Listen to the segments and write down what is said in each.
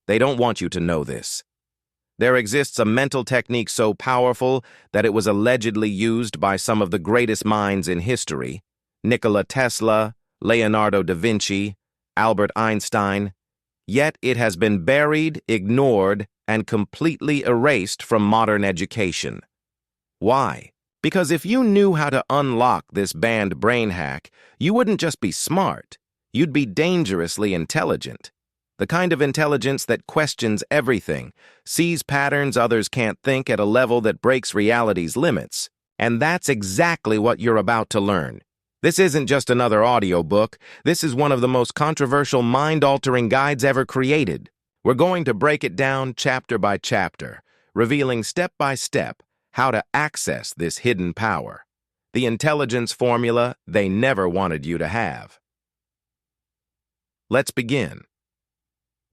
They don't want you to know this. There exists a mental technique so powerful that it was allegedly used by some of the greatest minds in history: Nikola Tesla, Leonardo da Vinci, Albert Einstein. Yet it has been buried, ignored, and completely erased from modern education. Why? Because if you knew how to unlock this banned brain hack, you wouldn't just be smart, you'd be dangerously intelligent. The kind of intelligence that questions everything, sees patterns others can't think at a level that breaks reality's limits. And that's exactly what you're about to learn. This isn't just another audiobook. This is one of the most controversial, mind-altering guides ever created. We're going to break it down chapter by chapter, revealing step by step how to access this hidden power, the intelligence formula they never wanted you to have. Let's begin.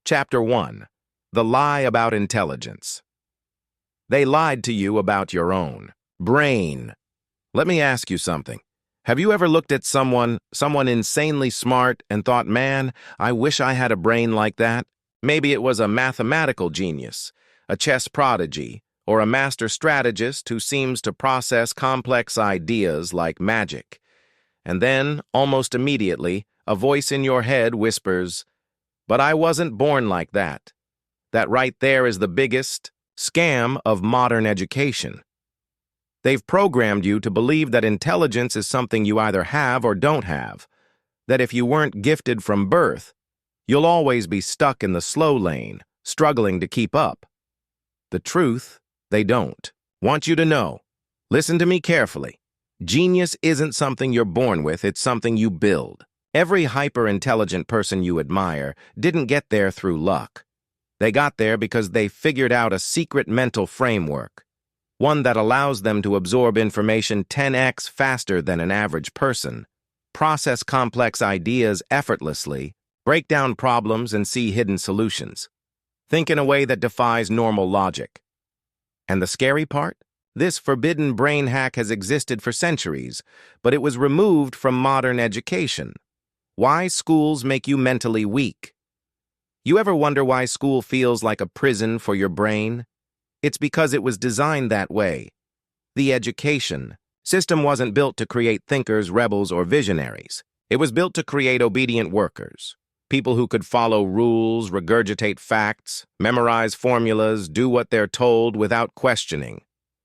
Chapter 1. The Lie About Intelligence. They lied to you about your own brain. Let me ask you something. Have you ever looked at someone insanely smart and thought, man, I wish I had a brain like that? Maybe it was a mathematical genius, a chess prodigy, or a master strategist who seems to process complex ideas like magic. And then, almost immediately, a voice in your head whispers, "But I wasn't born like that." That right there is the biggest scam of modern education. They've programmed you to believe that intelligence is something you either have or don't have, that if you weren't gifted from birth, you'll always be stuck in the slow lane, struggling to keep up. The truth, they don't want you to know. Listen to me carefully. Genius isn't something you're born with, it's something you build. Every hyper-intelligent person you admire didn't get there through luck. They got there because they figured out a secret mental framework, one that allows them to absorb information 10x faster than an average person, process complex ideas effortlessly, break down problems and see hidden solutions, think in a way that defies normal logic. And the scary part? This forbidden brain hack has existed for centuries, but it was removed from modern education. Why schools make you mentally weak? You ever wonder why school feels like a prison for your brain? It's because it was designed that way. The education system wasn't built to create thinkers, rebels, or visionaries. It was built to create obedient workers, people who could follow rules, regurgitate facts, memorize formulas, do what they're told without questioning.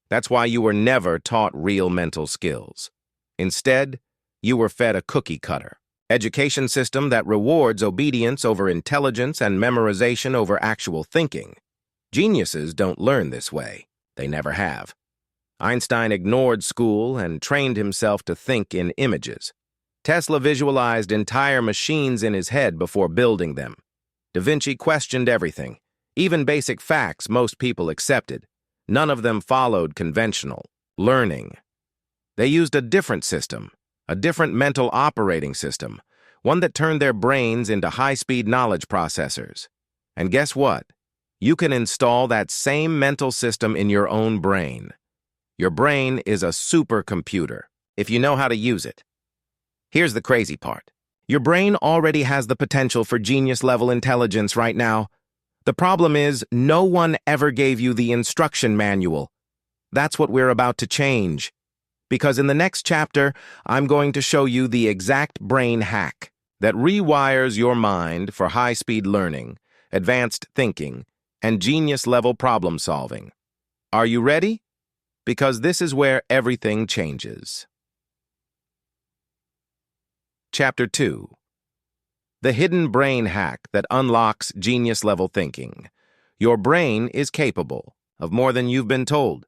That's why you were never taught real mental skills. Instead, you were fed a cookie cutter education system that rewards obedience over intelligence and memorization over actual thinking. Geniuses don't learn this way. They never have. Einstein ignored school and trained himself to think in images. Tesla visualized entire machines in his head before building them. Da Vinci questioned everything, even basic facts most people accepted. None of them followed conventional learning. They used a different system, a different mental operating system, one that turned their brains into high-speed knowledge processors. And guess what? You can install that same mental system in your own brain. Your brain is a supercomputer, if you know how to use it. Here's the crazy part. Your brain already has the potential for genius-level intelligence right now. The problem is, no one ever gave you the instruction manual. That's what we're about to change. Because in the next chapter, I'm going to show you the exact brain hack that rewires your mind for high-speed learning, advanced thinking, and genius-level problem-solving. Are you ready? Because this is where everything changes. Chapter 2. The hidden brain hack that unlocks genius-level thinking. Your brain is capable of more than you've been told.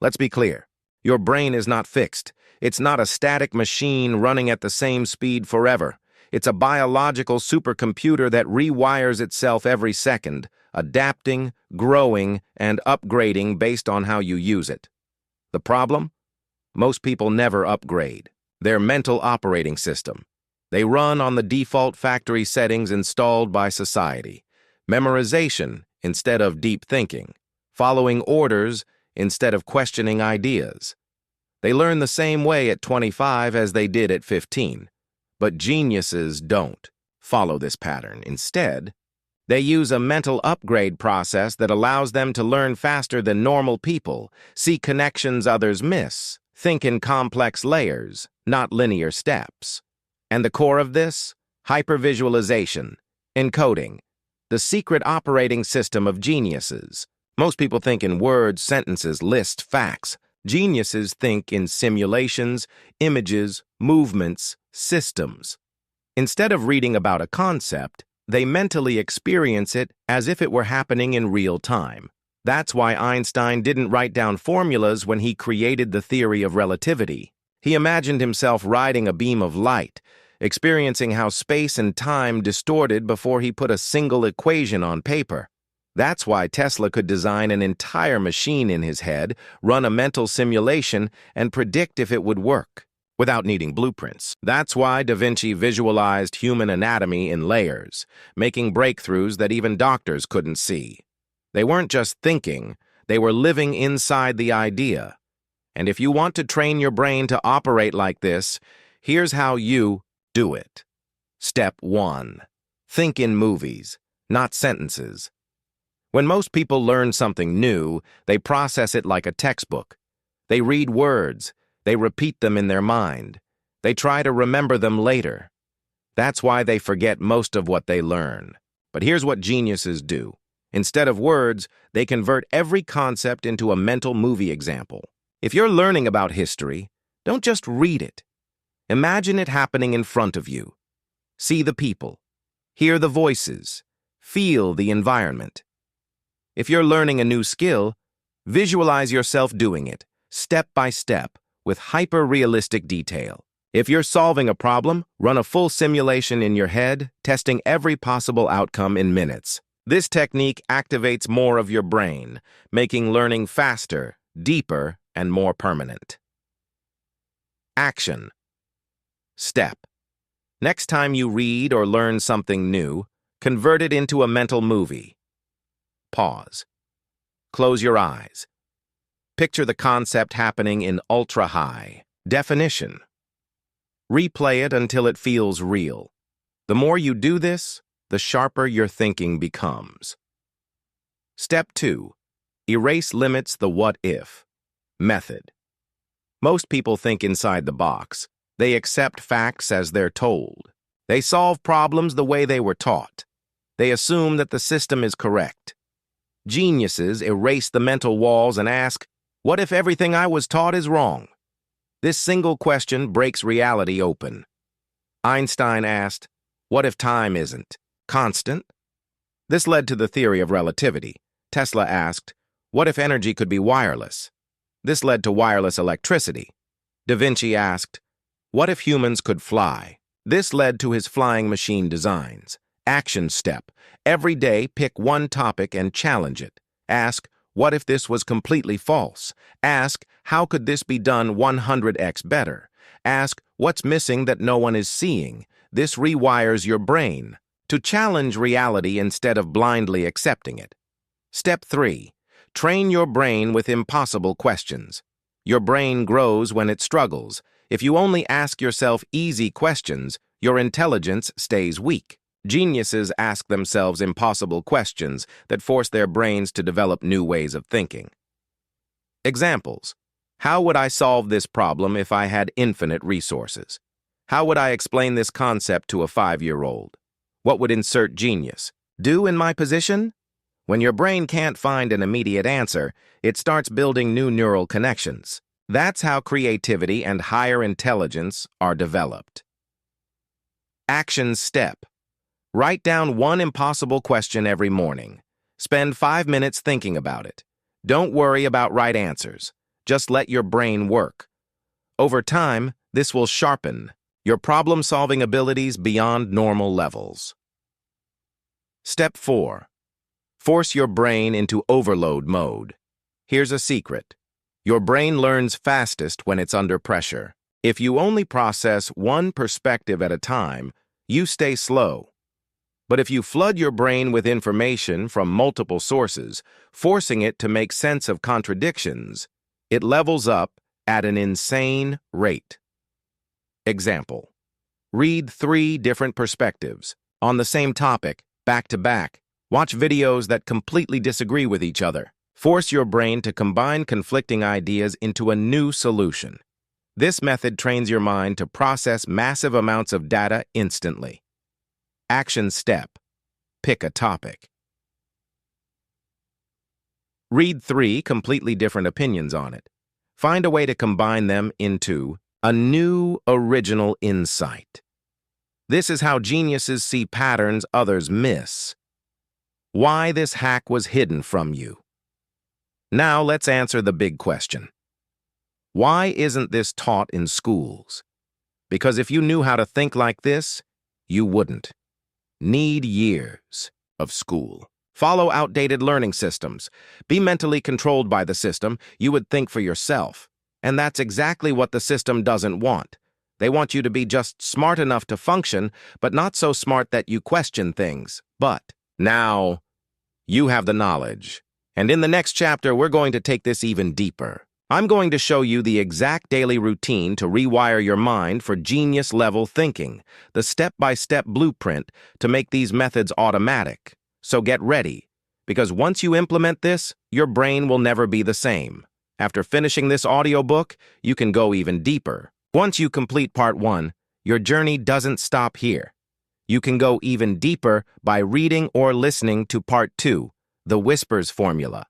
Let's be clear. Your brain is not fixed. It's not a static machine running at the same speed forever. It's a biological supercomputer that rewires itself every second, adapting, growing, and upgrading based on how you use it. The problem? Most people never upgrade their mental operating system. They run on the default factory settings installed by society. Memorization instead of deep thinking. Following orders instead of questioning ideas. They learn the same way at 25 as they did at 15. But geniuses don't follow this pattern. Instead, They use a mental upgrade process that allows them to learn faster than normal people, see connections others miss, think in complex layers, not linear steps. And the core of this? Hypervisualization, encoding, the secret operating system of geniuses. Most people think in words, sentences, lists, facts. Geniuses think in simulations, images, movements, systems. Instead of reading about a concept, they mentally experience it as if it were happening in real time. That's why Einstein didn't write down formulas when he created the theory of relativity. He imagined himself riding a beam of light, experiencing how space and time distorted before he put a single equation on paper. That's why Tesla could design an entire machine in his head, run a mental simulation, and predict if it would work, without needing blueprints. That's why Da Vinci visualized human anatomy in layers, making breakthroughs that even doctors couldn't see. They weren't just thinking, they were living inside the idea. And if you want to train your brain to operate like this, here's how you do it. Step 1. Think in movies, not sentences. When most people learn something new, they process it like a textbook. They read words, they repeat them in their mind. They try to remember them later. That's why they forget most of what they learn. But here's what geniuses do. Instead of words, they convert every concept into a mental movie example. If you're learning about history, don't just read it. Imagine it happening in front of you. See the people. Hear the voices. Feel the environment. If you're learning a new skill, visualize yourself doing it, step by step, with hyper-realistic detail. If you're solving a problem, run a full simulation in your head, testing every possible outcome in minutes. This technique activates more of your brain, making learning faster, deeper, and more permanent. Action. Step. Next time you read or learn something new, convert it into a mental movie. Pause. Close your eyes. Picture the concept happening in ultra-high definition. Replay it until it feels real. The more you do this, the sharper your thinking becomes. Step 2. Erase limits the what-if method. Most people think inside the box. They accept facts as they're told. They solve problems the way they were taught. They assume that the system is correct. Geniuses erase the mental walls and ask, what if everything I was taught is wrong? This single question breaks reality open. Einstein asked, what if time isn't constant? This led to the theory of relativity. Tesla asked, what if energy could be wireless? This led to wireless electricity. Da Vinci asked, what if humans could fly? This led to his flying machine designs. Action step. Every day, pick one topic and challenge it. Ask, what if this was completely false? Ask, how could this be done 100x better? Ask, what's missing that no one is seeing? This rewires your brain to challenge reality instead of blindly accepting it. Step 3. Train your brain with impossible questions. Your brain grows when it struggles. If you only ask yourself easy questions, your intelligence stays weak. Geniuses ask themselves impossible questions that force their brains to develop new ways of thinking. Examples. How would I solve this problem if I had infinite resources? How would I explain this concept to a 5-year-old? What would insert genius do in my position? When your brain can't find an immediate answer, it starts building new neural connections. That's how creativity and higher intelligence are developed. Action step. Write down one impossible question every morning. Spend 5 minutes thinking about it. Don't worry about right answers. Just let your brain work. Over time, this will sharpen your problem-solving abilities beyond normal levels. Step 4. Force your brain into overload mode. Here's a secret. Your brain learns fastest when it's under pressure. If you only process one perspective at a time, you stay slow. But if you flood your brain with information from multiple sources, forcing it to make sense of contradictions, it levels up at an insane rate. Example. Read 3 different perspectives on the same topic, back to back. Watch videos that completely disagree with each other. Force your brain to combine conflicting ideas into a new solution. This method trains your mind to process massive amounts of data instantly. Action step: pick a topic. Read 3 completely different opinions on it. Find a way to combine them into a new, original insight. This is how geniuses see patterns others miss. Why this hack was hidden from you. Now let's answer the big question. Why isn't this taught in schools? Because if you knew how to think like this, you wouldn't need years of school. Follow outdated learning systems. Be mentally controlled by the system. You would think for yourself. And that's exactly what the system doesn't want. They want you to be just smart enough to function, but not so smart that you question things. But now, you have the knowledge. And in the next chapter, we're going to take this even deeper. I'm going to show you the exact daily routine to rewire your mind for genius-level thinking, the step-by-step blueprint to make these methods automatic. So get ready, because once you implement this, your brain will never be the same. After finishing this audiobook, you can go even deeper. Once you complete part 1, your journey doesn't stop here. You can go even deeper by reading or listening to part 2, the Whispers Formula.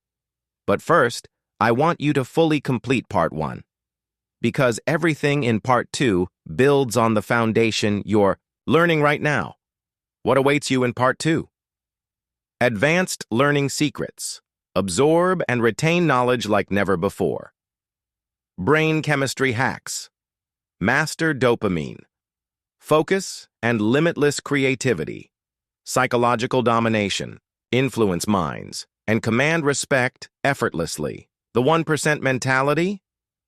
But first, I want you to fully complete part 1, because everything in part 2 builds on the foundation you're learning right now. What awaits you in part 2? Advanced learning secrets. Absorb and retain knowledge like never before. Brain chemistry hacks. Master dopamine. Focus and limitless creativity. Psychological domination. Influence minds. And command respect effortlessly. The 1% mentality?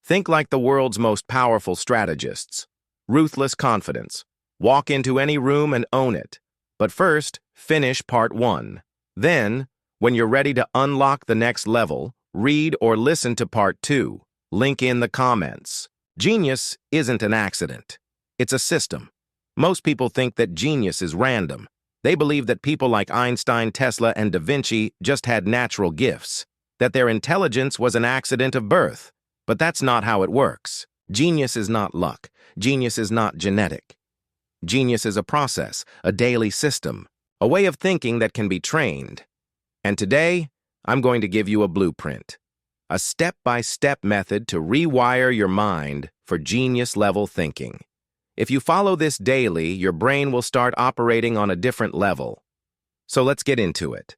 Think like the world's most powerful strategists. Ruthless confidence. Walk into any room and own it. But first, finish part 1. Then, when you're ready to unlock the next level, read or listen to part 2. Link in the comments. Genius isn't an accident. It's a system. Most people think that genius is random. They believe that people like Einstein, Tesla, and Da Vinci just had natural gifts, that their intelligence was an accident of birth. But that's not how it works. Genius is not luck. Genius is not genetic. Genius is a process, a daily system, a way of thinking that can be trained. And today, I'm going to give you a blueprint, a step-by-step method to rewire your mind for genius-level thinking. If you follow this daily, your brain will start operating on a different level. So let's get into it.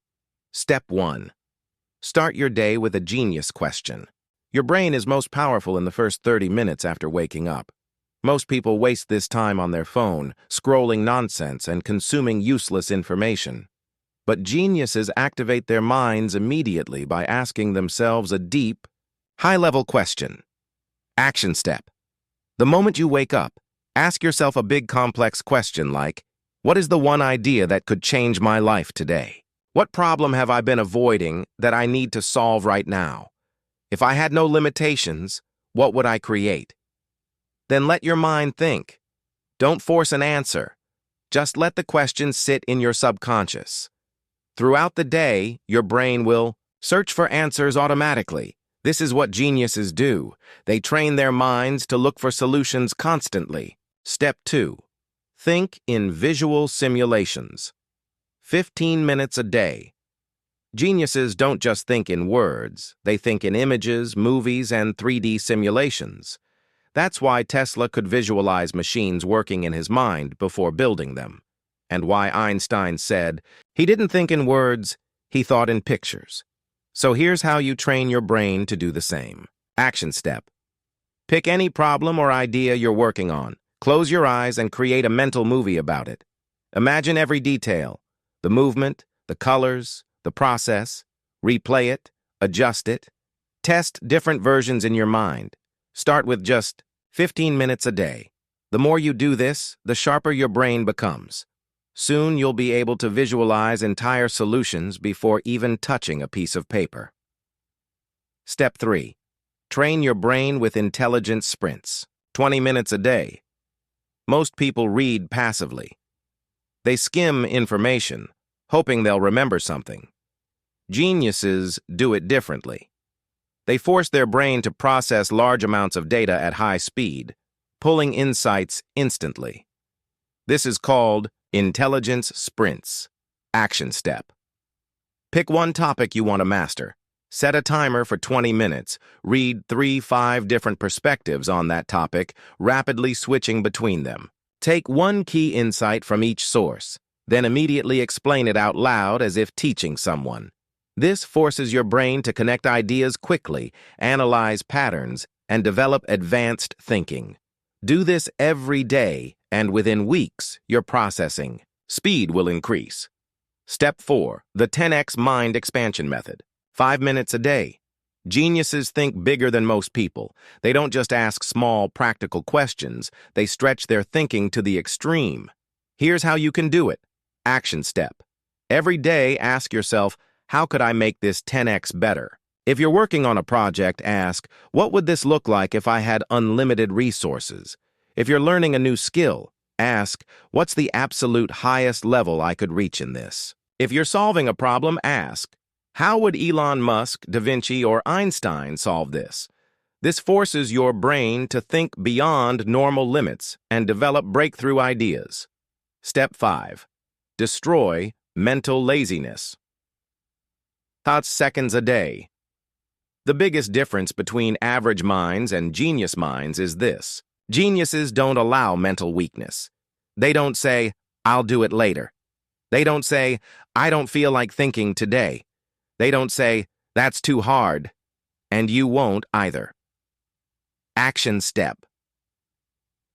Step 1. Start your day with a genius question. Your brain is most powerful in the first 30 minutes after waking up. Most people waste this time on their phone, scrolling nonsense and consuming useless information. But geniuses activate their minds immediately by asking themselves a deep, high-level question. Action step. The moment you wake up, ask yourself a big complex question like, what is the one idea that could change my life today? What problem have I been avoiding that I need to solve right now? If I had no limitations, what would I create? Then let your mind think. Don't force an answer. Just let the question sit in your subconscious. Throughout the day, your brain will search for answers automatically. This is what geniuses do. They train their minds to look for solutions constantly. Step 2. Think in visual simulations. 15 minutes a day. Geniuses don't just think in words. They think in images, movies, and 3D simulations. That's why Tesla could visualize machines working in his mind before building them. And why Einstein said, he didn't think in words, he thought in pictures. So here's how you train your brain to do the same. Action step. Pick any problem or idea you're working on. Close your eyes and create a mental movie about it. Imagine every detail, the movement, the colors, the process. Replay it, adjust it. Test different versions in your mind. Start with just 15 minutes a day. The more you do this, the sharper your brain becomes. Soon you'll be able to visualize entire solutions before even touching a piece of paper. Step 3. Train your brain with intelligence sprints. 20 minutes a day. Most people read passively. They skim information, hoping they'll remember something. Geniuses do it differently. They force their brain to process large amounts of data at high speed, pulling insights instantly. This is called intelligence sprints. Action step. Pick one topic you want to master. Set a timer for 20 minutes. Read 3-5 different perspectives on that topic, rapidly switching between them. Take one key insight from each source, then immediately explain it out loud as if teaching someone. This forces your brain to connect ideas quickly, analyze patterns, and develop advanced thinking. Do this every day, and within weeks, your processing speed will increase. Step 4. The 10x Mind Expansion Method. 5 minutes a day. Geniuses think bigger than most people. They don't just ask small, practical questions. They stretch their thinking to the extreme. Here's how you can do it. Action step. Every day, ask yourself, how could I make this 10x better? If you're working on a project, ask, what would this look like if I had unlimited resources? If you're learning a new skill, ask, what's the absolute highest level I could reach in this? If you're solving a problem, ask, how would Elon Musk, Da Vinci, or Einstein solve this? This forces your brain to think beyond normal limits and develop breakthrough ideas. Step 5. Destroy mental laziness. Thoughts seconds a day. The biggest difference between average minds and genius minds is this. Geniuses don't allow mental weakness. They don't say, I'll do it later. They don't say, I don't feel like thinking today. They don't say, that's too hard. And you won't either. Action step.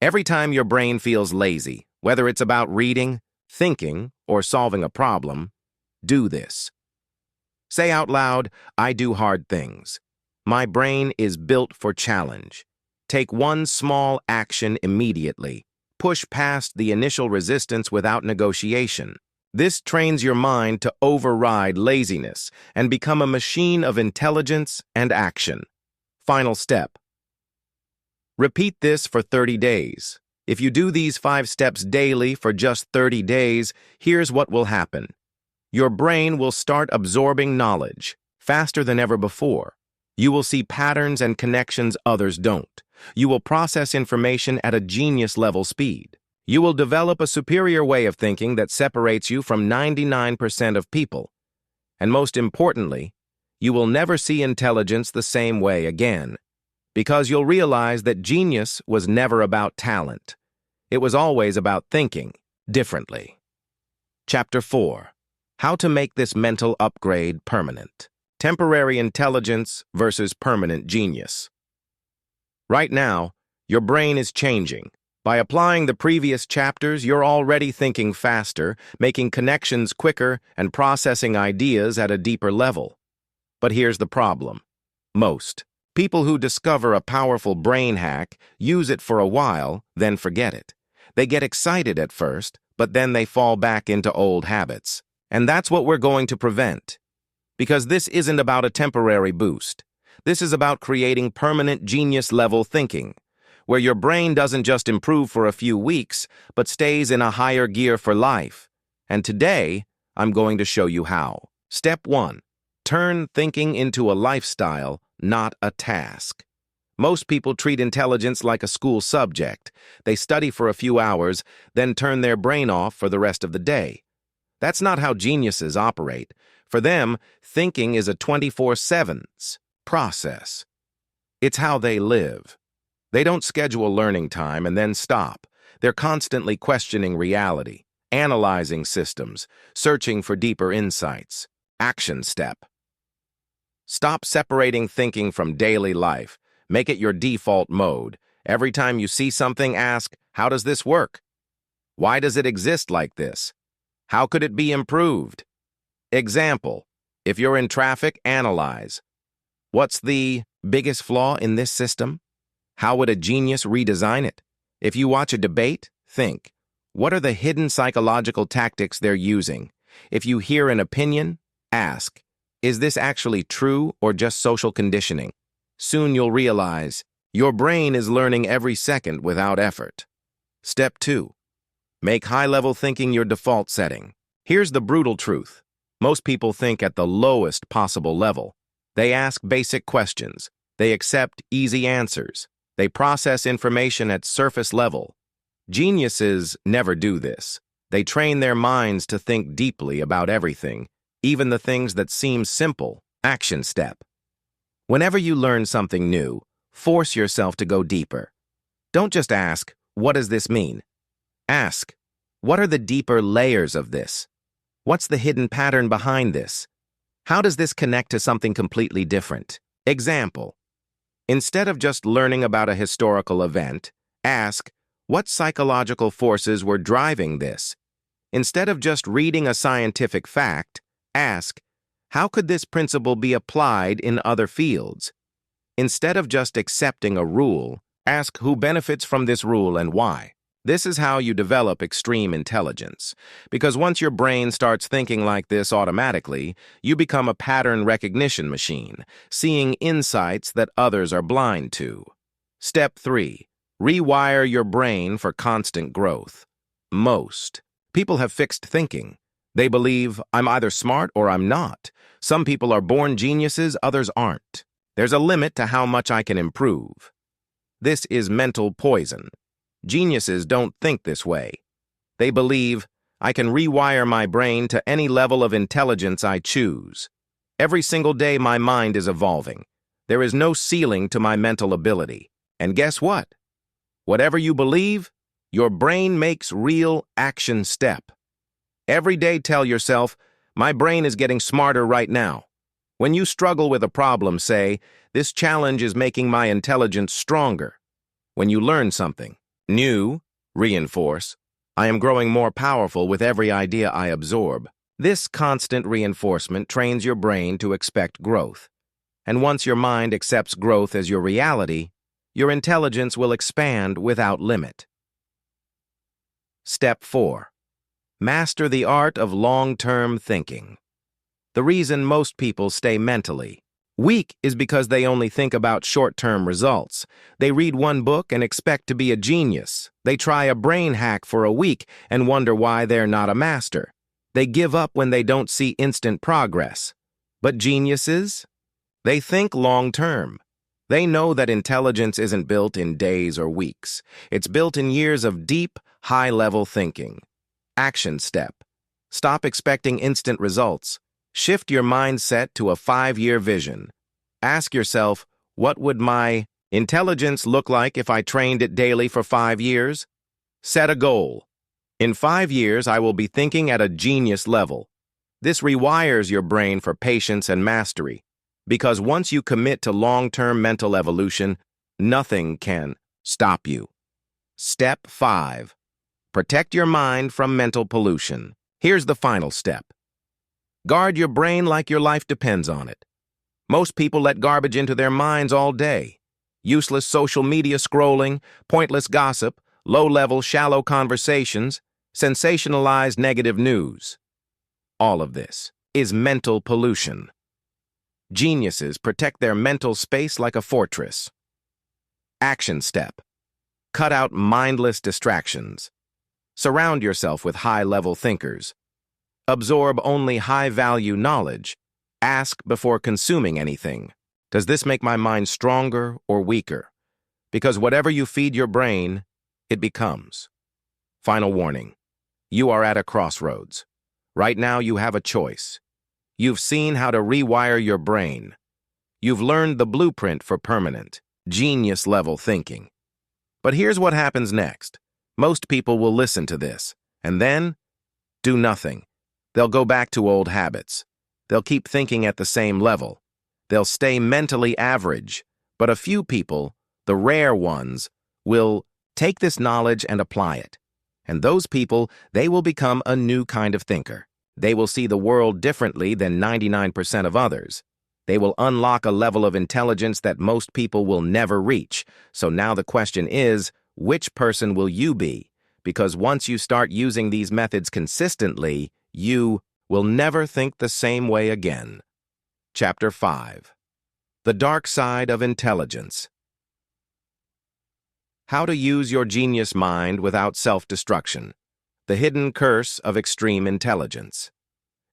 Every time your brain feels lazy, whether it's about reading, thinking, or solving a problem, do this. Say out loud, I do hard things. My brain is built for challenge. Take one small action immediately. Push past the initial resistance without negotiation. This trains your mind to override laziness and become a machine of intelligence and action. Final step. Repeat this for 30 days. If you do these 5 steps daily for just 30 days, here's what will happen. Your brain will start absorbing knowledge faster than ever before. You will see patterns and connections others don't. You will process information at a genius-level speed. You will develop a superior way of thinking that separates you from 99% of people. And most importantly, you will never see intelligence the same way again, because you'll realize that genius was never about talent. It was always about thinking differently. Chapter 4. How to make this mental upgrade permanent. Temporary intelligence versus permanent genius. Right now, your brain is changing. By applying the previous chapters, you're already thinking faster, making connections quicker, and processing ideas at a deeper level. But here's the problem. Most people who discover a powerful brain hack use it for a while, then forget it. They get excited at first, but then they fall back into old habits. And that's what we're going to prevent. Because this isn't about a temporary boost. This is about creating permanent genius-level thinking, where your brain doesn't just improve for a few weeks, but stays in a higher gear for life. And today, I'm going to show you how. Step 1. Turn thinking into a lifestyle, not a task. Most people treat intelligence like a school subject. They study for a few hours, then turn their brain off for the rest of the day. That's not how geniuses operate. For them, thinking is a 24/7 process. It's how they live. They don't schedule learning time and then stop. They're constantly questioning reality, analyzing systems, searching for deeper insights. Action step. Stop separating thinking from daily life. Make it your default mode. Every time you see something, ask, how does this work? Why does it exist like this? How could it be improved? Example, if you're in traffic, analyze. What's the biggest flaw in this system? How would a genius redesign it? If you watch a debate, think, what are the hidden psychological tactics they're using? If you hear an opinion, ask, is this actually true or just social conditioning? Soon you'll realize your brain is learning every second without effort. Step 2. Make high-level thinking your default setting. Here's the brutal truth. Most people think at the lowest possible level. They ask basic questions. They accept easy answers. They process information at surface level. Geniuses never do this. They train their minds to think deeply about everything, even the things that seem simple. Action step. Whenever you learn something new, force yourself to go deeper. Don't just ask, "What does this mean?" Ask, "What are the deeper layers of this? What's the hidden pattern behind this? How does this connect to something completely different?" Example. Instead of just learning about a historical event, ask, "What psychological forces were driving this?" Instead of just reading a scientific fact, ask, "How could this principle be applied in other fields?" Instead of just accepting a rule, ask who benefits from this rule and why. This is how you develop extreme intelligence. Because once your brain starts thinking like this automatically, you become a pattern recognition machine, seeing insights that others are blind to. Step 3. Rewire your brain for constant growth. Most people have fixed thinking. They believe, "I'm either smart or I'm not." Some people are born geniuses, others aren't. There's a limit to how much I can improve. This is mental poison. Geniuses don't think this way. They believe, "I can rewire my brain to any level of intelligence I choose. Every single day my mind is evolving. There is no ceiling to my mental ability." And guess what? Whatever you believe, your brain makes real action step. Every day tell yourself, "My brain is getting smarter right now." When you struggle with a problem, say, "This challenge is making my intelligence stronger." When you learn something new, reinforce, "I am growing more powerful with every idea I absorb." This constant reinforcement trains your brain to expect growth. And once your mind accepts growth as your reality, your intelligence will expand without limit. Step 4. Master the art of long-term thinking. The reason most people stay mentally weak is because they only think about short-term results. They read one book and expect to be a genius. They try a brain hack for a week and wonder why they're not a master. They give up when they don't see instant progress. But geniuses? They think long-term. They know that intelligence isn't built in days or weeks. It's built in years of deep, high-level thinking. Action step. Stop expecting instant results. Shift your mindset to a 5-year vision. Ask yourself, what would my intelligence look like if I trained it daily for 5 years? Set a goal. In 5 years, I will be thinking at a genius level. This rewires your brain for patience and mastery. Because once you commit to long-term mental evolution, nothing can stop you. Step 5. Protect your mind from mental pollution. Here's the final step. Guard your brain like your life depends on it. Most people let garbage into their minds all day. Useless social media scrolling, pointless gossip, low-level, shallow conversations, sensationalized negative news. All of this is mental pollution. Geniuses protect their mental space like a fortress. Action step. Cut out mindless distractions. Surround yourself with high-level thinkers. Absorb only high-value knowledge. Ask before consuming anything. Does this make my mind stronger or weaker? Because whatever you feed your brain, it becomes. Final warning. You are at a crossroads. Right now you have a choice. You've seen how to rewire your brain. You've learned the blueprint for permanent, genius-level thinking. But here's what happens next. Most people will listen to this, and then do nothing. They'll go back to old habits. They'll keep thinking at the same level. They'll stay mentally average. But a few people, the rare ones, will take this knowledge and apply it. And those people, they will become a new kind of thinker. They will see the world differently than 99% of others. They will unlock a level of intelligence that most people will never reach. So now the question is, which person will you be? Because once you start using these methods consistently, you will never think the same way again. Chapter 5. The Dark Side of Intelligence. How to use your genius mind without self-destruction. The hidden curse of extreme intelligence.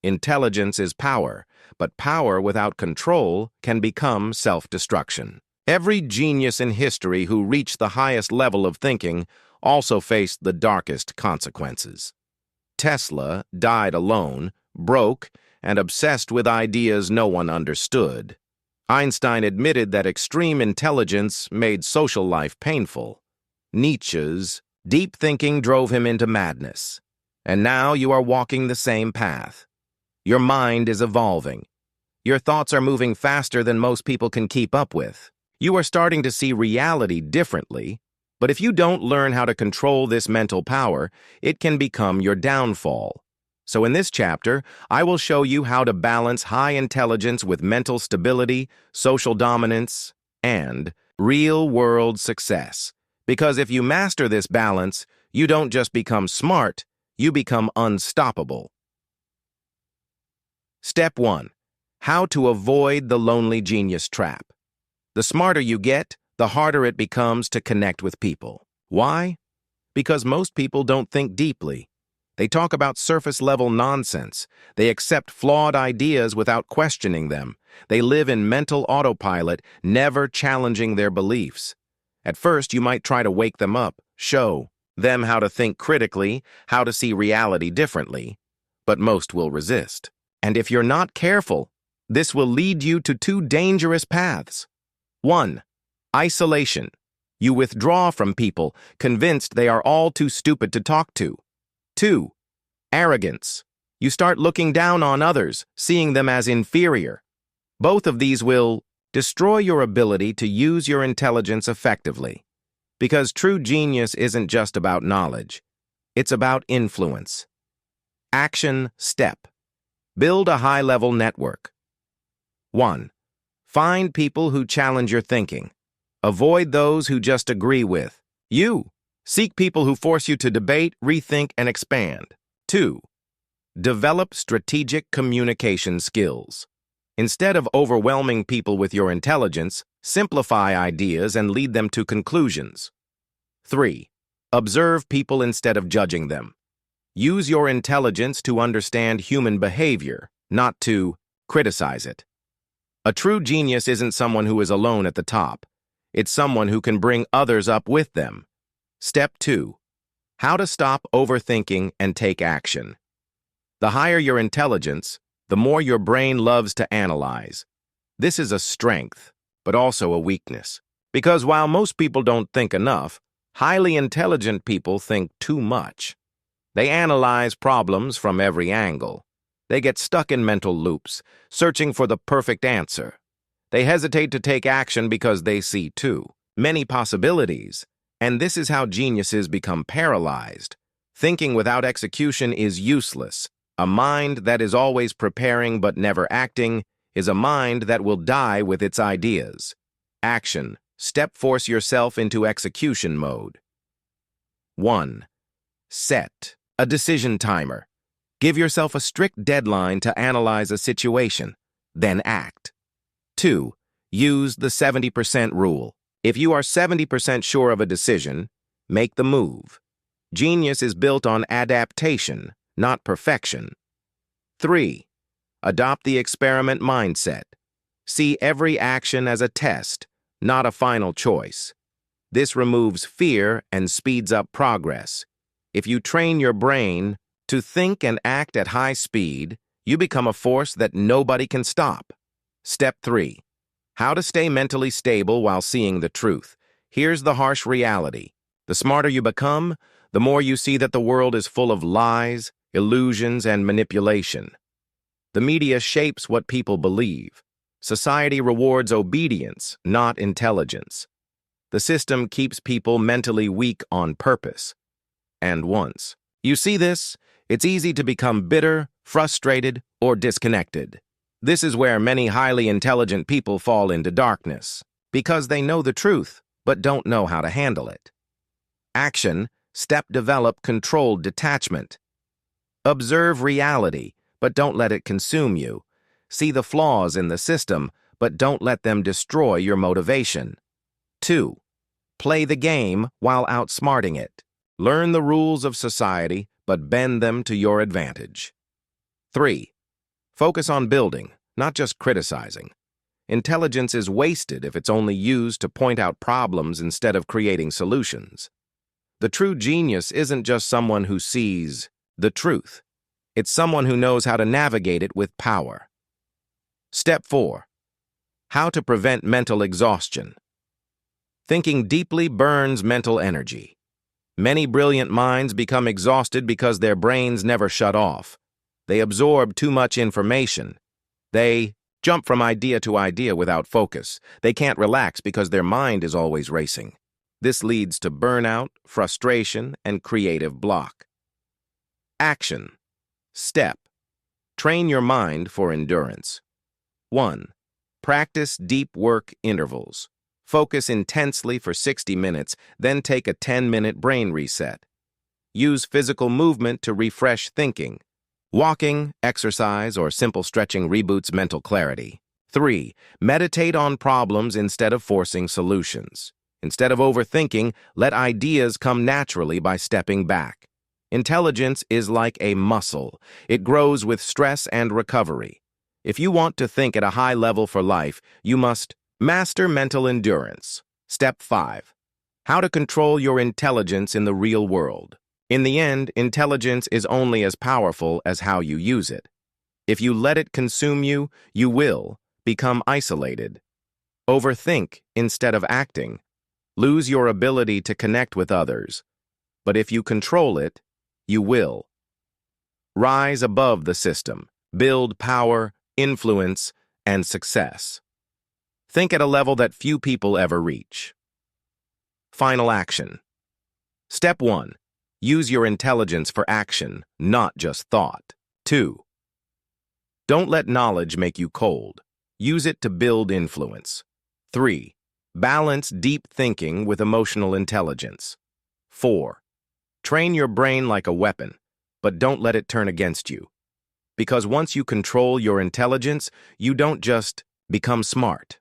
Intelligence is power, but power without control can become self-destruction. Every genius in history who reached the highest level of thinking also faced the darkest consequences. Tesla died alone, broke, and obsessed with ideas no one understood. Einstein admitted that extreme intelligence made social life painful. Nietzsche's deep thinking drove him into madness. And now you are walking the same path. Your mind is evolving. Your thoughts are moving faster than most people can keep up with. You are starting to see reality differently, but if you don't learn how to control this mental power, it can become your downfall. So in this chapter, I will show you how to balance high intelligence with mental stability, social dominance, and real-world success. Because if you master this balance, you don't just become smart, you become unstoppable. Step 1. How to avoid the lonely genius trap. The smarter you get, the harder it becomes to connect with people. Why? Because most people don't think deeply. They talk about surface-level nonsense. They accept flawed ideas without questioning them. They live in mental autopilot, never challenging their beliefs. At first, you might try to wake them up, show them how to think critically, how to see reality differently. But most will resist. And if you're not careful, this will lead you to two dangerous paths. 1. Isolation. You withdraw from people, convinced they are all too stupid to talk to. 2. Arrogance. You start looking down on others, seeing them as inferior. Both of these will destroy your ability to use your intelligence effectively. Because true genius isn't just about knowledge. It's about influence. Action step. Build a high-level network. 1. Find people who challenge your thinking. Avoid those who just agree with you. Seek people who force you to debate, rethink, and expand. 2. Develop strategic communication skills. Instead of overwhelming people with your intelligence, simplify ideas and lead them to conclusions. 3. Observe people instead of judging them. Use your intelligence to understand human behavior, not to criticize it. A true genius isn't someone who is alone at the top. It's someone who can bring others up with them. Step 2. How to stop overthinking and take action. The higher your intelligence, the more your brain loves to analyze. This is a strength, but also a weakness. Because while most people don't think enough, highly intelligent people think too much. They analyze problems from every angle. They get stuck in mental loops, searching for the perfect answer. They hesitate to take action because they see too many possibilities. And this is how geniuses become paralyzed. Thinking without execution is useless. A mind that is always preparing but never acting is a mind that will die with its ideas. Action. Force yourself into execution mode. 1. Set a decision timer. Give yourself a strict deadline to analyze a situation, then act. 2. Use the 70% rule. If you are 70% sure of a decision, make the move. Genius is built on adaptation, not perfection. 3. Adopt the experiment mindset. See every action as a test, not a final choice. This removes fear and speeds up progress. If you train your brain to think and act at high speed, you become a force that nobody can stop. Step 3. How to stay mentally stable while seeing the truth. Here's the harsh reality. The smarter you become, the more you see that the world is full of lies, illusions, and manipulation. The media shapes what people believe. Society rewards obedience, not intelligence. The system keeps people mentally weak on purpose. And once you see this, it's easy to become bitter, frustrated, or disconnected. This is where many highly intelligent people fall into darkness, because they know the truth, but don't know how to handle it. Action. Develop controlled detachment. Observe reality, but don't let it consume you. See the flaws in the system, but don't let them destroy your motivation. 2. Play the game while outsmarting it. Learn the rules of society, but bend them to your advantage. 3. Focus on building, not just criticizing. Intelligence is wasted if it's only used to point out problems instead of creating solutions. The true genius isn't just someone who sees the truth. It's someone who knows how to navigate it with power. Step 4. How to prevent mental exhaustion. Thinking deeply burns mental energy. Many brilliant minds become exhausted because their brains never shut off. They absorb too much information. They jump from idea to idea without focus. They can't relax because their mind is always racing. This leads to burnout, frustration, and creative block. Action. Step. Train your mind for endurance. 1. Practice deep work intervals. Focus intensely for 60 minutes, then take a 10-minute brain reset. Use physical movement to refresh thinking. Walking, exercise, or simple stretching reboots mental clarity. 3. Meditate on problems instead of forcing solutions. Instead of overthinking, let ideas come naturally by stepping back. Intelligence is like a muscle. It grows with stress and recovery. If you want to think at a high level for life, you must master mental endurance. Step 5. How to control your intelligence in the real world. In the end, intelligence is only as powerful as how you use it. If you let it consume you, you will become isolated. Overthink instead of acting. Lose your ability to connect with others. But if you control it, you will. Rise above the system. Build power, influence, and success. Think at a level that few people ever reach. Final action. Step 1. Use your intelligence for action, not just thought. 2. Don't let knowledge make you cold. Use it to build influence. 3. Balance deep thinking with emotional intelligence. 4. Train your brain like a weapon, but don't let it turn against you. Because once you control your intelligence, you don't just become smart.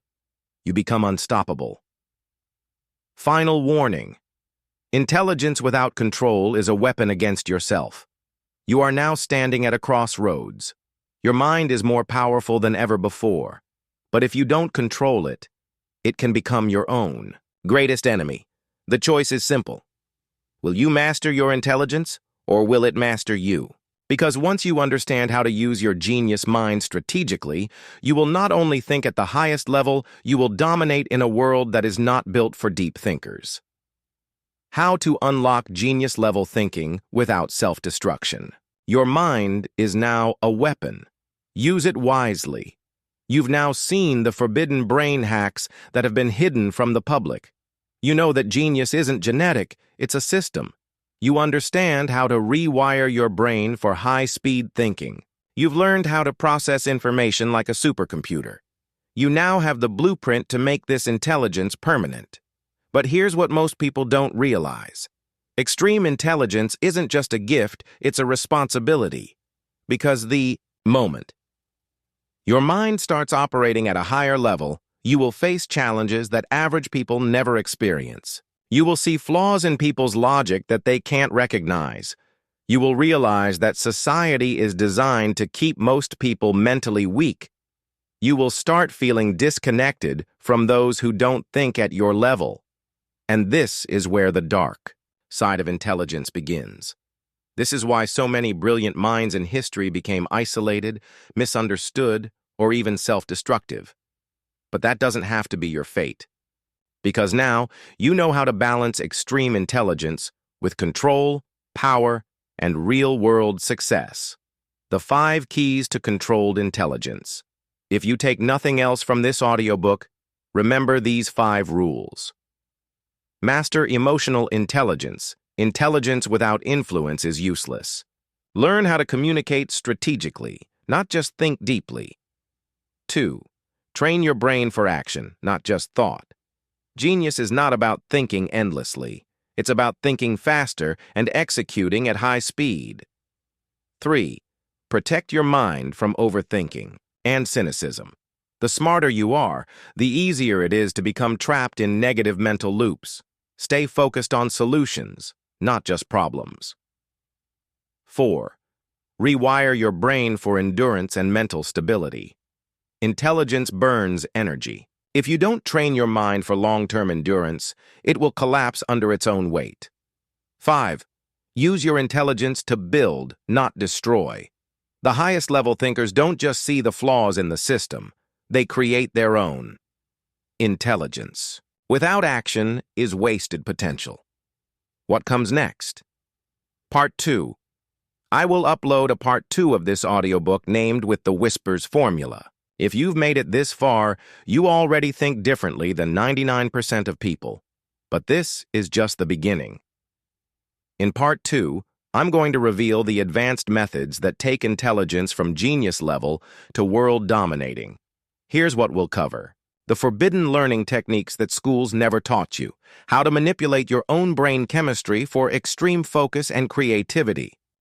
You become unstoppable. Final warning. Intelligence without control is a weapon against yourself. You are now standing at a crossroads. Your mind is more powerful than ever before. But if you don't control it, it can become your own greatest enemy. The choice is simple. Will you master your intelligence, or will it master you? Because once you understand how to use your genius mind strategically, you will not only think at the highest level, you will dominate in a world that is not built for deep thinkers. How to unlock genius-level thinking without self-destruction. Your mind is now a weapon. Use it wisely. You've now seen the forbidden brain hacks that have been hidden from the public. You know that genius isn't genetic, it's a system. You understand how to rewire your brain for high-speed thinking. You've learned how to process information like a supercomputer. You now have the blueprint to make this intelligence permanent. But here's what most people don't realize. Extreme intelligence isn't just a gift, it's a responsibility. Because the moment your mind starts operating at a higher level, you will face challenges that average people never experience. You will see flaws in people's logic that they can't recognize. You will realize that society is designed to keep most people mentally weak. You will start feeling disconnected from those who don't think at your level. And this is where the dark side of intelligence begins. This is why so many brilliant minds in history became isolated, misunderstood, or even self-destructive. But that doesn't have to be your fate. Because now, you know how to balance extreme intelligence with control, power, and real-world success. The 5 keys to controlled intelligence. If you take nothing else from this audiobook, remember these 5 rules. Master emotional intelligence. Intelligence without influence is useless. Learn how to communicate strategically, not just think deeply. 2. Train your brain for action, not just thought. Genius is not about thinking endlessly. It's about thinking faster and executing at high speed. 3. Protect your mind from overthinking and cynicism. The smarter you are, the easier it is to become trapped in negative mental loops. Stay focused on solutions, not just problems. 4. Rewire your brain for endurance and mental stability. Intelligence burns energy. If you don't train your mind for long-term endurance, it will collapse under its own weight. 5. Use your intelligence to build, not destroy. The highest-level thinkers don't just see the flaws in the system, they create their own. Intelligence, without action, is wasted potential. What comes next? Part 2. I will upload a Part 2 of this audiobook named with the Whispers formula. If you've made it this far, you already think differently than 99% of people. But this is just the beginning. In Part 2, I'm going to reveal the advanced methods that take intelligence from genius level to world-dominating. Here's what we'll cover. The forbidden learning techniques that schools never taught you. How to manipulate your own brain chemistry for extreme focus and creativity.